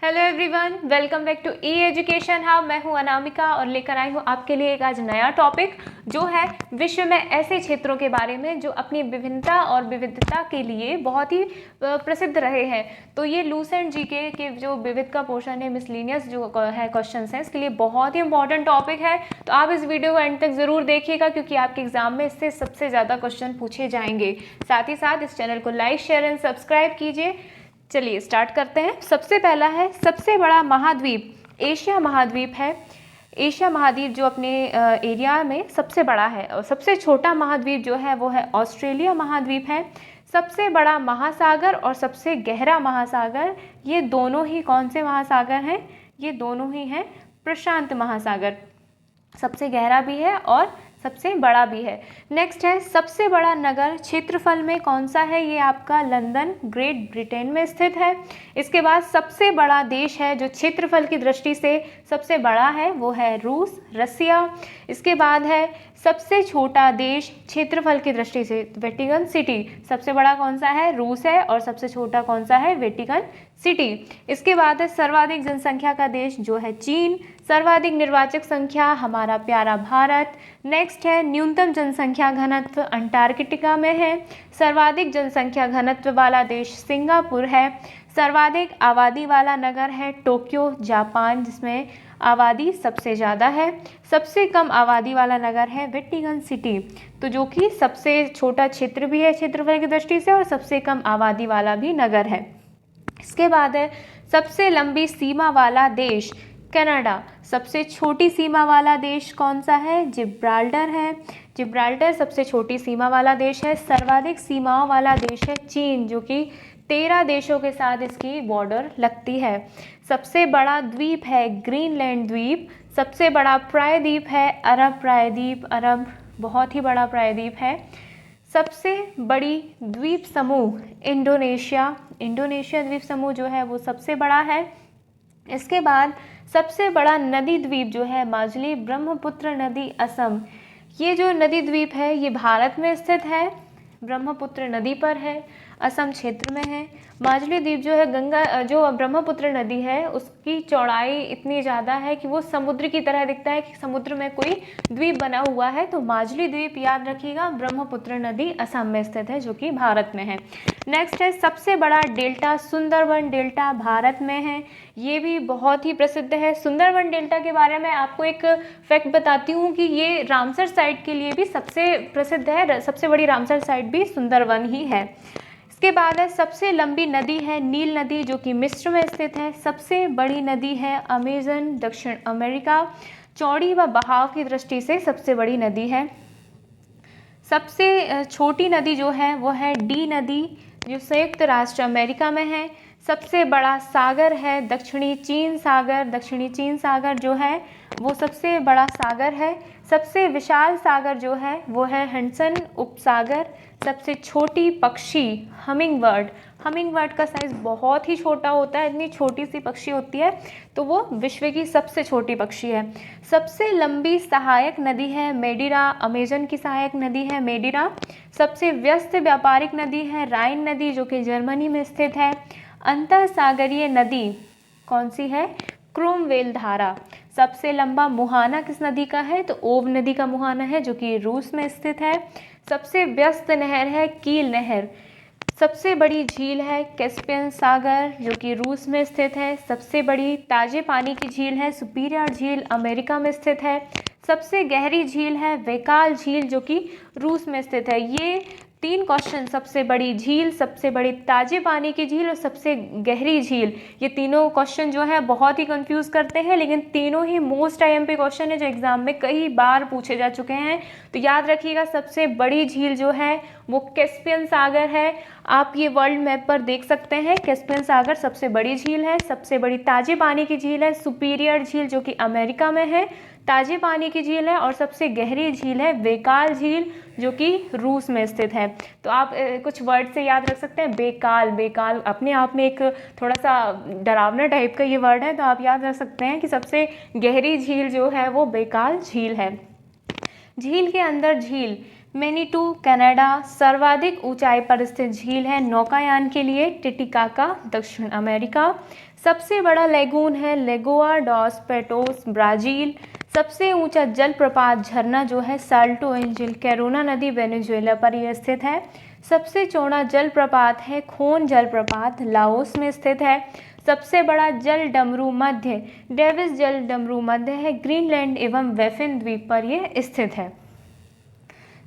Hello everyone, welcome back to E education hub. मैं हूं अनामिका और लेकर आई हूं आपके लिए एक आज नया टॉपिक जो है विश्व में ऐसे क्षेत्रों के बारे में जो अपनी विभिन्नता और विविधता के लिए बहुत ही प्रसिद्ध रहे हैं। तो ये लूसेंट जीके के जो विविध का पोर्शन है, मिसलिनियस जो है क्वेश्चंस हैं, इसके लिए बहुत ही इंपॉर्टेंट टॉपिक है। तो आप इस वीडियो को एंड तक ज़रूर देखिएगा क्योंकि आपके एग्जाम में इससे सबसे ज़्यादा क्वेश्चन पूछे जाएंगे। साथ ही साथ इस चैनल को लाइक, शेयर एंड सब्सक्राइब कीजिए। चलिए स्टार्ट करते हैं। सबसे पहला है, सबसे बड़ा महाद्वीप एशिया महाद्वीप है। एशिया महाद्वीप जो अपने एरिया में सबसे बड़ा है। और सबसे छोटा महाद्वीप जो है वो है ऑस्ट्रेलिया महाद्वीप है। सबसे बड़ा महासागर और सबसे गहरा महासागर, ये दोनों ही कौन से महासागर हैं? ये दोनों ही हैं प्रशांत महासागर। सबसे गहरा भी है और सबसे बड़ा भी है। नेक्स्ट है, सबसे बड़ा नगर क्षेत्रफल में कौन सा है? ये आपका लंदन ग्रेट ब्रिटेन में स्थित है। इसके बाद सबसे बड़ा देश है जो क्षेत्रफल की दृष्टि से सबसे बड़ा है, वो है रूस, रसिया। इसके बाद है सबसे छोटा देश क्षेत्रफल की दृष्टि से वेटिकन सिटी। सबसे बड़ा कौन सा है? रूस है। और सबसे छोटा कौन सा है? Vatican city. इसके बाद है सर्वाधिक जनसंख्या का देश जो है चीन। सर्वाधिक निर्वाचक संख्या हमारा प्यारा भारत। नेक्स्ट है न्यूनतम जनसंख्या घनत्व अंटार्कटिका में है। सर्वाधिक जनसंख्या घनत्व वाला देश सिंगापुर है। सर्वाधिक आबादी वाला नगर है टोक्यो जापान, जिसमें आबादी सबसे ज़्यादा है। सबसे कम आबादी वाला नगर है वेटिकन सिटी, तो जो कि सबसे छोटा क्षेत्र भी है क्षेत्रफल की दृष्टि से और सबसे कम आबादी वाला भी नगर है। इसके बाद है सबसे लंबी सीमा वाला देश कनाडा। सबसे छोटी सीमा वाला देश कौन सा है? जिब्राल्टर है। जिब्राल्टर सबसे छोटी सीमा वाला देश है। सर्वाधिक सीमाओं वाला देश है चीन, जो कि 13 देशों के साथ इसकी बॉर्डर लगती है। सबसे बड़ा द्वीप है ग्रीनलैंड द्वीप। सबसे बड़ा प्रायद्वीप है अरब प्रायद्वीप। अरब बहुत ही बड़ा प्रायद्वीप है। सबसे बड़ी द्वीप समूह इंडोनेशिया। इंडोनेशिया द्वीप समूह जो है वो सबसे बड़ा है। इसके बाद सबसे बड़ा नदी द्वीप जो है माजुली ब्रह्मपुत्र नदी असम। ये जो नदी द्वीप है ये भारत में स्थित है, ब्रह्मपुत्र नदी पर है, असम क्षेत्र में है। माजुली द्वीप जो है गंगा जो ब्रह्मपुत्र नदी है उसकी चौड़ाई इतनी ज़्यादा है कि वो समुद्र की तरह दिखता है कि समुद्र में कोई द्वीप बना हुआ है। तो माजुली द्वीप याद रखिएगा, ब्रह्मपुत्र नदी असम में स्थित है जो कि भारत में है। नेक्स्ट है सबसे बड़ा डेल्टा सुंदरबन डेल्टा भारत में है। ये भी बहुत ही प्रसिद्ध है। सुंदरबन डेल्टा के बारे में आपको एक फैक्ट बताती हूँ कि ये रामसर साइट के लिए भी सबसे प्रसिद्ध है। सबसे बड़ी रामसर साइट भी सुंदरबन ही है। इसके बाद है सबसे लंबी नदी है नील नदी, जो कि मिस्र में स्थित है। सबसे बड़ी नदी है अमेजन दक्षिण अमेरिका। चौड़ी व बहाव की दृष्टि से सबसे बड़ी नदी है। सबसे छोटी नदी जो है वो है डी नदी, जो संयुक्त राष्ट्र अमेरिका में है। सबसे बड़ा सागर है दक्षिणी चीन सागर। दक्षिणी चीन सागर जो है वो सबसे बड़ा सागर है। सबसे विशाल सागर जो है वो है हडसन उपसागर। सबसे छोटी पक्षी हमिंग बर्ड। हमिंग बर्ड का साइज़ बहुत ही छोटा होता है, इतनी छोटी सी पक्षी होती है, तो वो विश्व की सबसे छोटी पक्षी है। सबसे लंबी सहायक नदी है मेडिरा। अमेजन की सहायक नदी है मेडिरा। सबसे व्यस्त व्यापारिक नदी है राइन नदी, जो कि जर्मनी में स्थित है। अंतःसागरीय नदी कौन सी है? क्रोमवेल धारा। सबसे लंबा मुहाना किस नदी का है? तो ओब नदी का मुहाना है, जो कि रूस में स्थित है। सबसे व्यस्त नहर है कील नहर। सबसे बड़ी झील है कैस्पियन सागर, जो कि रूस में स्थित है। सबसे बड़ी ताजे पानी की झील है सुपीरियर झील, अमेरिका में स्थित है। सबसे गहरी झील है बैकाल झील, जो कि रूस में स्थित है। ये 3 क्वेश्चन, सबसे बड़ी झील, सबसे बड़ी ताजे पानी की झील और सबसे गहरी झील, ये तीनों क्वेश्चन जो है बहुत ही कंफ्यूज करते हैं, लेकिन तीनों ही मोस्ट आईएमपी क्वेश्चन है जो एग्जाम में कई बार पूछे जा चुके हैं। तो याद रखिएगा, सबसे बड़ी झील जो है वो कैस्पियन सागर है। आप ये वर्ल्ड मैप पर देख सकते हैं, कैस्पियन सागर सबसे बड़ी झील है। सबसे बड़ी ताजे पानी की झील है सुपीरियर झील, जो कि अमेरिका में है, ताजे पानी की झील है। और सबसे गहरी झील है बेकाल झील, जो कि रूस में स्थित है। तो आप कुछ वर्ड से याद रख सकते हैं। बेकाल, बेकाल अपने आप में एक थोड़ा सा डरावना टाइप का ये वर्ड है, तो आप याद रख सकते हैं कि सबसे गहरी झील जो है वो बेकाल झील है। झील के अंदर झील मैनीटू कनाडा। सर्वाधिक ऊंचाई पर स्थित झील है नौकायान के लिए टिटिकाका, दक्षिण अमेरिका। सबसे बड़ा लेगून है लेगोआ डॉस पेटोस, ब्राज़ील। सबसे ऊंचा जलप्रपात झरना जो है साल्टो एंजल कैरोना नदी वेनेजुएला पर यह स्थित है। सबसे चौड़ा जलप्रपात है खोन जलप्रपात, लाओस में स्थित है। सबसे बड़ा जल डमरू मध्य डेविस जल डमरू मध्य है, ग्रीनलैंड एवं वेफिन द्वीप पर यह स्थित है।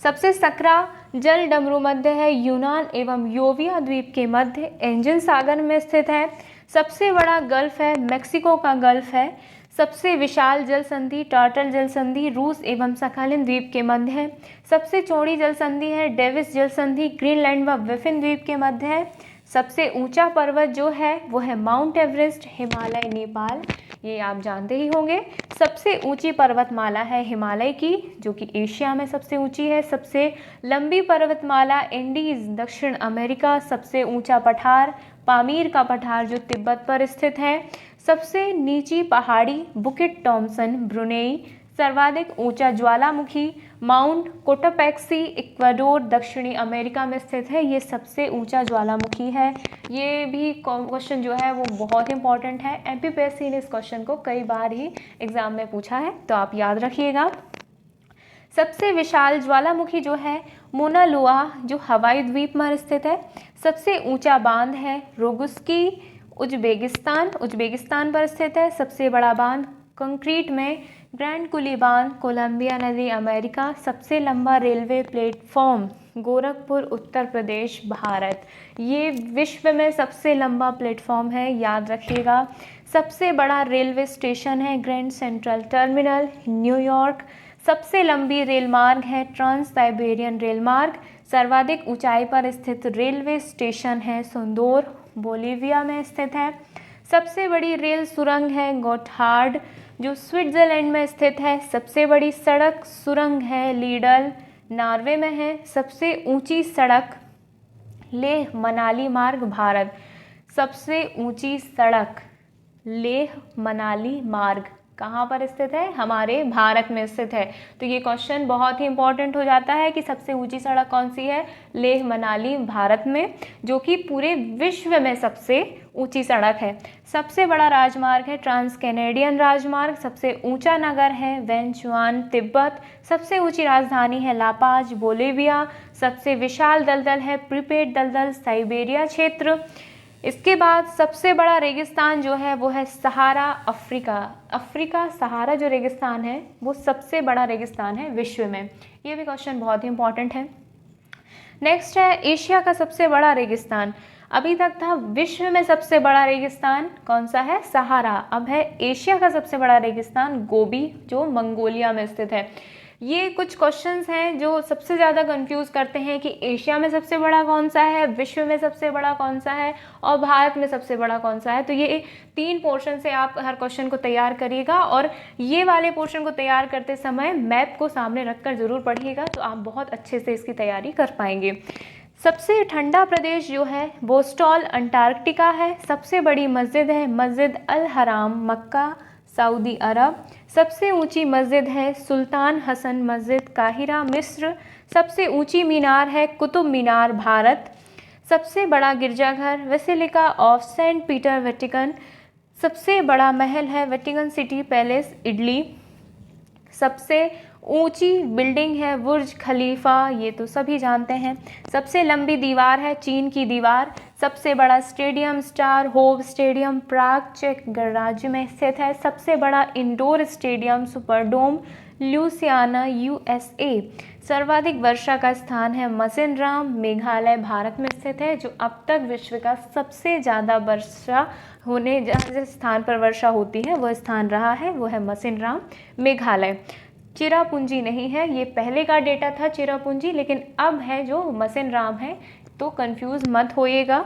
सबसे सकरा जल डमरू मध्य है यूनान एवं योविया द्वीप के मध्य एंजल सागर में स्थित है। सबसे बड़ा गल्फ है मेक्सिको का गल्फ है। सबसे विशाल जल संधि टार्टल जल संधि रूस एवं सखालिन द्वीप के मध्य है। सबसे चौड़ी जल संधि है डेविस जल संधि ग्रीनलैंड व वेफिन द्वीप के मध्य है। सबसे ऊंचा पर्वत जो है वो है माउंट एवरेस्ट, हिमालय, नेपाल, ये आप जानते ही होंगे। सबसे ऊंची पर्वतमाला है हिमालय की, जो कि एशिया में सबसे ऊंची है। सबसे लंबी पर्वतमाला एंडीज, दक्षिण अमेरिका। सबसे ऊंचा पठार पामीर का पठार जो तिब्बत पर स्थित है। सबसे नीची पहाड़ी बुकिट टॉम्सन, ब्रुनेई। सर्वाधिक ऊंचा ज्वालामुखी माउंट कोटापेक्सी, इक्वाडोर, दक्षिणी अमेरिका में स्थित है। ये सबसे ऊंचा ज्वालामुखी है। ये भी क्वेश्चन जो है वो बहुत इंपॉर्टेंट है। एमपीपीएससी ने इस क्वेश्चन को कई बार ही एग्जाम में पूछा है, तो आप याद रखिएगा। सबसे विशाल ज्वालामुखी जो है मोना लोआ, जो हवाई द्वीप पर स्थित है। सबसे ऊंचा बांध है रोगुस्की, उज्बेकिस्तान पर स्थित है। सबसे बड़ा बांध कंक्रीट में ग्रैंड कुली बांध, कोलंबिया नदी, अमेरिका। सबसे लंबा रेलवे प्लेटफॉर्म गोरखपुर, उत्तर प्रदेश, भारत। ये विश्व में सबसे लंबा प्लेटफॉर्म है, याद रखिएगा। सबसे बड़ा रेलवे स्टेशन है ग्रैंड सेंट्रल टर्मिनल, न्यूयॉर्क। सबसे लंबी रेल मार्ग है ट्रांस साइबेरियन रेल मार्ग। सर्वाधिक ऊंचाई पर स्थित रेलवे स्टेशन है सुंदोर, बोलीविया में स्थित है। सबसे बड़ी रेल सुरंग है गोथार्ड, जो स्विट्जरलैंड में स्थित है। सबसे बड़ी सड़क सुरंग है लीडल, नॉर्वे में है। सबसे ऊंची सड़क लेह मनाली मार्ग, भारत। सबसे ऊंची सड़क लेह मनाली मार्ग कहाँ पर स्थित है? हमारे भारत में स्थित है। तो ये क्वेश्चन बहुत ही इंपॉर्टेंट हो जाता है कि सबसे ऊंची सड़क कौन सी है? लेह मनाली, भारत में, जो कि पूरे विश्व में सबसे ऊंची सड़क है। सबसे बड़ा राजमार्ग है ट्रांस कैनेडियन राजमार्ग। सबसे ऊंचा नगर है वेंचुआन, तिब्बत। सबसे ऊंची राजधानी है लापाज, बोलीविया। सबसे विशाल दलदल है प्रीपेड दलदल, साइबेरिया क्षेत्र। इसके बाद सबसे बड़ा रेगिस्तान जो है वो है सहारा, अफ्रीका सहारा जो रेगिस्तान है वो सबसे बड़ा रेगिस्तान है विश्व में। ये भी क्वेश्चन बहुत ही इंपॉर्टेंट है। नेक्स्ट है एशिया का सबसे बड़ा रेगिस्तान। अभी तक था विश्व में सबसे बड़ा रेगिस्तान कौन सा है? सहारा। अब है एशिया का सबसे बड़ा रेगिस्तान गोबी, जो मंगोलिया में स्थित है। ये कुछ क्वेश्चंस हैं जो सबसे ज़्यादा कंफ्यूज करते हैं कि एशिया में सबसे बड़ा कौन सा है, विश्व में सबसे बड़ा कौन सा है और भारत में सबसे बड़ा कौन सा है। तो ये 3 पोर्शन से आप हर क्वेश्चन को तैयार करिएगा और ये वाले पोर्शन को तैयार करते समय मैप को सामने रखकर ज़रूर पढ़िएगा, तो आप बहुत अच्छे से इसकी तैयारी कर पाएंगे। सबसे ठंडा प्रदेश जो है बोस्टॉल, अंटार्कटिका है। सबसे बड़ी मस्जिद है मस्जिद अल हराम, मक्का, सऊदी अरब। सबसे ऊंची मस्जिद है सुल्तान हसन मस्जिद, काहिरा, मिस्र। सबसे ऊंची मीनार है कुतुब मीनार, भारत। सबसे बड़ा गिरजाघर basilica of Saint Peter, Vatican. सबसे बड़ा महल है वेटिकन सिटी पैलेस, इटली। सबसे ऊंची बिल्डिंग है बुर्ज खलीफा, ये तो सभी जानते हैं। सबसे लंबी दीवार है चीन की दीवार। सबसे बड़ा स्टेडियम स्टार होव स्टेडियम, प्राग, चेक गणराज्य में स्थित है। सबसे बड़ा indoor stadium Superdome, Louisiana, USA. सर्वाधिक वर्षा का स्थान है मसिनराम, मेघालय, भारत में स्थित है, जो अब तक विश्व का सबसे ज़्यादा वर्षा होने जिस स्थान पर वर्षा होती है वह स्थान रहा है, वो है मसिनराम, मेघालय। चिरापुंजी नहीं है, ये पहले का डेटा था चिरापुंजी, लेकिन अब है जो मसिनराम है, तो कंफ्यूज मत होइएगा।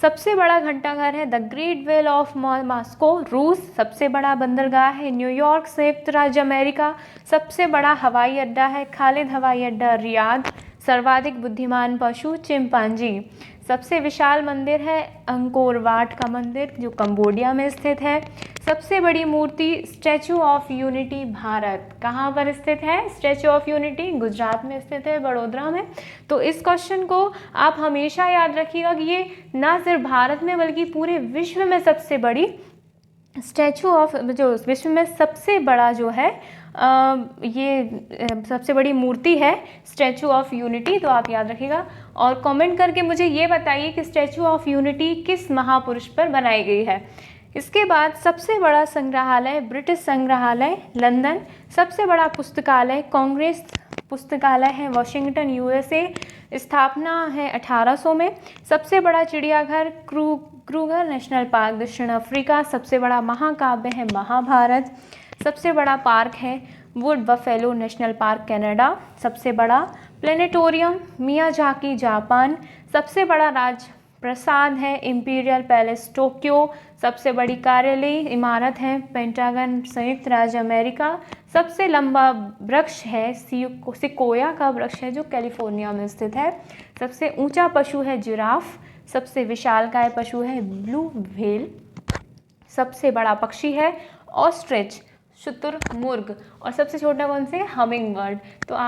सबसे बड़ा घंटाघर है the great well of Moscow, रूस। सबसे बड़ा बंदरगाह है न्यूयॉर्क, संयुक्त राज्य अमेरिका। सबसे बड़ा हवाई अड्डा है खालिद हवाई अड्डा, रियाद। सर्वाधिक बुद्धिमान पशु चिंपांजी। सबसे विशाल मंदिर है अंकोर वाट का मंदिर जो कंबोडिया में स्थित है। सबसे बड़ी मूर्ति स्टैचू ऑफ यूनिटी भारत, कहाँ पर स्थित है? स्टैचू ऑफ यूनिटी गुजरात में स्थित है, बड़ोदरा में। तो इस क्वेश्चन को आप हमेशा याद रखिएगा कि ये ना सिर्फ भारत में बल्कि पूरे विश्व में सबसे बड़ी स्टैचू ऑफ, जो विश्व में सबसे बड़ा जो है ये सबसे बड़ी मूर्ति है स्टैचू ऑफ यूनिटी, तो आप याद रखिएगा। और कमेंट करके मुझे ये बताइए कि स्टैचू ऑफ यूनिटी किस महापुरुष पर बनाई गई है। इसके बाद सबसे बड़ा संग्रहालय ब्रिटिश संग्रहालय लंदन। सबसे बड़ा पुस्तकालय कांग्रेस पुस्तकालय है वॉशिंगटन यूएसए। स्थापना है 1800 में। सबसे बड़ा चिड़ियाघर क्रूगर नेशनल पार्क दक्षिण अफ्रीका। सबसे बड़ा महाकाव्य है महाभारत। सबसे बड़ा पार्क है would buffalo national park Canada. सबसे बड़ा प्लेनेटोरियम मियाजाकी जापान। सबसे बड़ा राज प्रसाद है इंपीरियल पैलेस टोक्यो। सबसे बड़ी कार्यालय इमारत है पेंटागन संयुक्त राज्य अमेरिका। सबसे लंबा वृक्ष है सिकोया का वृक्ष है जो कैलिफोर्निया में स्थित है। सबसे ऊंचा पशु है जिराफ। सबसे विशालकाय पशु है ब्लू व्हेल। सबसे बड़ा पक्षी है ऑस्ट्रिच शुतुरमुर्ग। और सबसे छोटा कौन से? Humming bird. तो आप